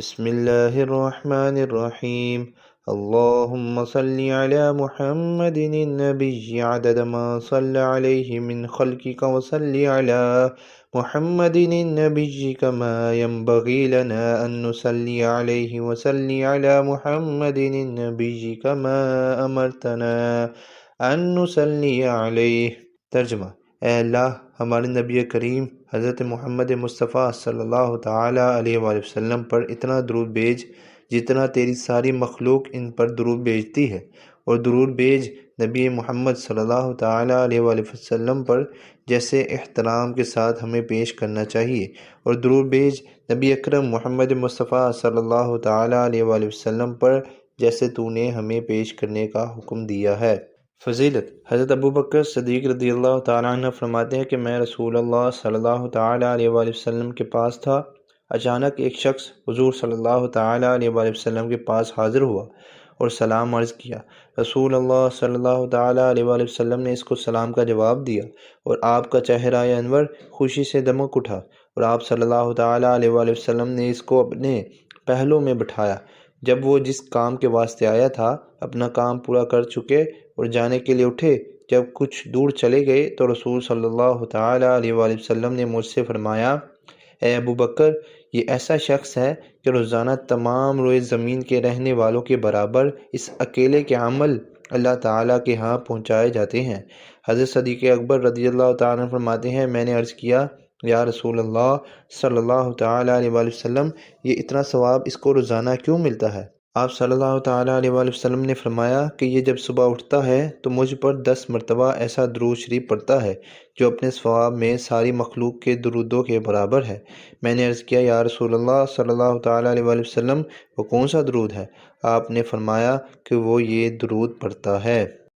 بسم اللہ الرحمن الرحیم اللہم صلی علی محمد النبی عدد ما صلی علیہ من خلقک وصلی علی محمد النبی کما ينبغی لنا ان نصلی علیہ وصلی علی محمد النبی کما امرتنا ان نصلی علیہ۔ ترجمہ: اے اللہ، ہمارے نبی کریم حضرت محمد مصطفیٰ صلی اللہ تعالیٰ علیہ وآلہ وسلم پر اتنا درود بھیج جتنا تیری ساری مخلوق ان پر درود بھیجتی ہے، اور درود بھیج نبی محمد صلی اللہ تعالیٰ علیہ وآلہ وسلم پر جیسے احترام کے ساتھ ہمیں پیش کرنا چاہیے، اور درود بھیج نبی اکرم محمد مصطفیٰ صلی اللہ تعالیٰ علیہ وآلہ وسلم پر جیسے تو نے ہمیں پیش کرنے کا حکم دیا ہے۔ فضیلت: حضرت ابو بکر صدیق رضی اللہ تعالیٰ عنہ فرماتے ہیں کہ میں رسول اللہ صلی اللہ تعالیٰ علیہ وآلہ وسلم کے پاس تھا۔ اچانک ایک شخص حضور صلی اللہ تعالیٰ علیہ وآلہ وسلم کے پاس حاضر ہوا اور سلام عرض کیا۔ رسول اللہ صلی اللہ تعالیٰ علیہ وآلہ وسلم نے اس کو سلام کا جواب دیا، اور آپ کا چہرہ انور خوشی سے دمک اٹھا، اور آپ صلی اللہ تعالیٰ علیہ وآلہ وسلم نے اس کو اپنے پہلو میں بٹھایا۔ جب وہ جس کام کے واسطے آیا تھا اپنا کام پورا کر چکے اور جانے کے لیے اٹھے، جب کچھ دور چلے گئے تو رسول صلی اللہ تعالیٰ علیہ وآلہ وسلم نے مجھ سے فرمایا: اے ابو بکر، یہ ایسا شخص ہے کہ روزانہ تمام روئے زمین کے رہنے والوں کے برابر اس اکیلے کے عمل اللہ تعالیٰ کے ہاں پہنچائے جاتے ہیں۔ حضرت صدیق اکبر رضی اللہ تعالیٰ عنہ فرماتے ہیں، میں نے عرض کیا: یا رسول اللہ صلی اللہ تعالیٰ علیہ وآلہ وسلم، یہ اتنا ثواب اس کو روزانہ کیوں ملتا ہے؟ آپ صلی اللہ تعالیٰ علیہ وآلہ وسلم نے فرمایا کہ یہ جب صبح اٹھتا ہے تو مجھ پر 10 مرتبہ ایسا درود شریف پڑھتا ہے جو اپنے ثواب میں ساری مخلوق کے درودوں کے برابر ہے۔ میں نے عرض کیا: یا رسول اللہ صلی اللہ تعالیٰ علیہ وآلہ وسلم، وہ کون سا درود ہے؟ آپ نے فرمایا کہ وہ یہ درود پڑھتا ہے: